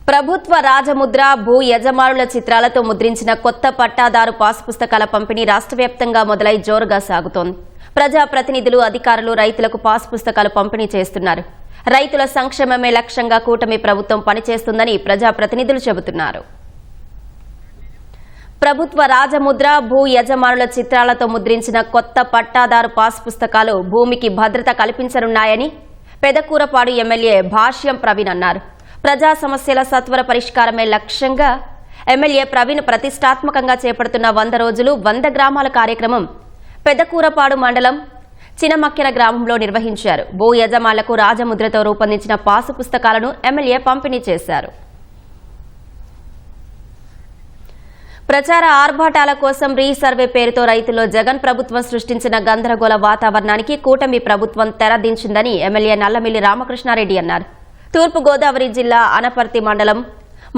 ప్రభుత్వ రాజముద్ర భూ యజమానుల చిత్రాలతో ముద్రించిన కొత్త పట్టాదారు పాస్ పుస్తకాల పంపిణీ రాష్ట్ర వ్యాప్తంగా మొదలై జోరుగా సాగుతోంది. ప్రజాప్రతినిధులు, అధికారులు రైతులకు పాస్ పుస్తకాలు పంపిణీ చేస్తున్నారు. రైతుల సంక్షేమమే లక్ష్యంగా కూటమి ప్రభుత్వం పనిచేస్తుందని ప్రజాప్రతినిధులు చెబుతున్నారు. ప్రభుత్వ రాజముద్ర భూ యజమానుల చిత్రాలతో ముద్రించిన కొత్త పట్టాదారు పాస్ పుస్తకాలు భూమికి భద్రత కల్పించనున్నాయని పెదకూరపాడు ఎమ్మెల్యే భాష్యం ప్రవీణ్ అన్నారు. ప్రజా సమస్యల సత్వర పరిష్కారమే లక్ష్యంగా ఎమ్మెల్యే ప్రవీణ్ ప్రతిష్టాత్మకంగా చేపడుతున్న 100 రోజులు 100 గ్రామాల కార్యక్రమం పెదకూరపాడు మండలం చినమక్కెన గ్రామంలో నిర్వహించారు. భూ యజమానులకు రాజముద్రతో రూపొందించిన పాసు పుస్తకాలను ఎమ్మెల్యే పంపిణీ చేశారు. ప్రచార ఆర్భాటాల కోసం రీసర్వే పేరుతో రైతుల్లో జగన్ ప్రభుత్వం సృష్టించిన గందరగోళ వాతావరణానికి కూటమి ప్రభుత్వం తెరదించిందని ఎమ్మెల్యే నల్లమిల్లి రామకృష్ణారెడ్డి అన్నారు. తూర్పుగోదావరి జిల్లా అనపర్తి మండలం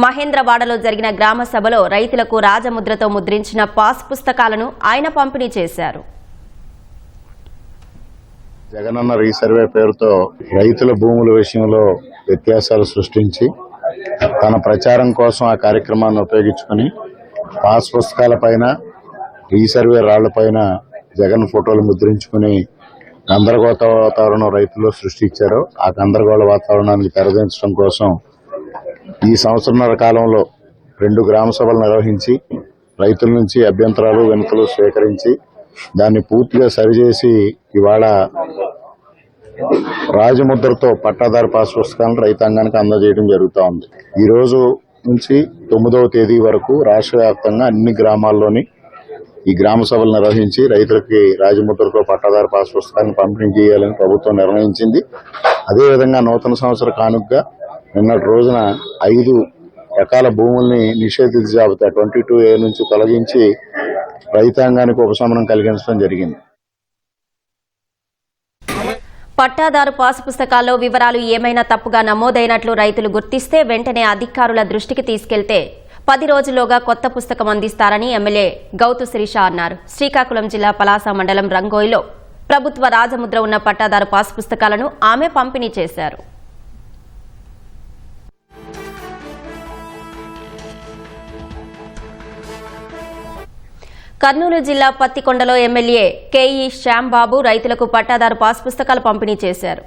మహేంద్రవాడలో జరిగిన గ్రామ సభలో రైతులకు రాజముద్రతో ముద్రించిన పాస్ పుస్తకాలను ఆయన పంపిణీ చేశారు. జగనన్న రీసర్వే పేరుతో రైతుల భూముల విషయంలో వ్యత్యాసాలు సృష్టించి తన ప్రచారం కోసం ఆ కార్యక్రమాన్ని ఉపయోగించుకుని పాస్ పుస్తకాలపైన రీసర్వే రాళ్లపైన జగన్ ఫోటోలు ముద్రించుకుని గందరగోళ వాతావరణం రైతుల్లో సృష్టించారు. ఆ గందరగోళ వాతావరణాన్ని తెరదించడం కోసం ఈ సంవత్సరాల కాలంలో 2 గ్రామ సభలు నిర్వహించి రైతుల నుంచి అభ్యంతరాలు, వినతులు స్వీకరించి దాన్ని పూర్తిగా సరిచేసి ఇవాళ రాజముద్రతో పట్టాదారు పాస్ పుస్తకాలను రైతాంగానికి అందజేయడం జరుగుతూ ఉంది. ఈ రోజు నుంచి 9వ తేదీ వరకు రాష్ట్ర వ్యాప్తంగా అన్ని గ్రామాల్లోని ఈ గ్రామ సభలు నిర్వహించి రైతులకి రాజముద్రతో పట్టాదారు పాస్ పుస్తకాలను పంపిణీ చేయాలని ప్రభుత్వం నిర్ణయించింది. అదేవిధంగా నూతన సంవత్సర కానుకగా నిన్నటి రోజున 5 రకాల భూముల్ని నిషేధిత జాబితా 22A నుంచి తొలగించి రైతాంగానికి ఉపశమనం కలిగించడం జరిగింది. పట్టాదారు పాసు పుస్తకాల్లో వివరాలు ఏమైనా తప్పుగా నమోదైనట్లు రైతులు గుర్తిస్తే వెంటనే అధికారుల దృష్టికి తీసుకెళ్తే 10 రోజుల్లోగా కొత్త పుస్తకం అందిస్తారని ఎమ్మెల్యే గౌతు శిరీష అన్నారు. శ్రీకాకుళం జిల్లా పలాస మండలం రంగోయిలో ప్రభుత్వ రాజముద్ర ఉన్న పట్టాదారు పాసు పుస్తకాలను ఆమె పంపిణీ చేశారు. కర్నూలు జిల్లా పత్తికొండలో ఎమ్మెల్యే కేఈ శ్యాంబాబు రైతులకు పట్టాదారు పాస్ పుస్తకాలు పంపిణీ చేశారు.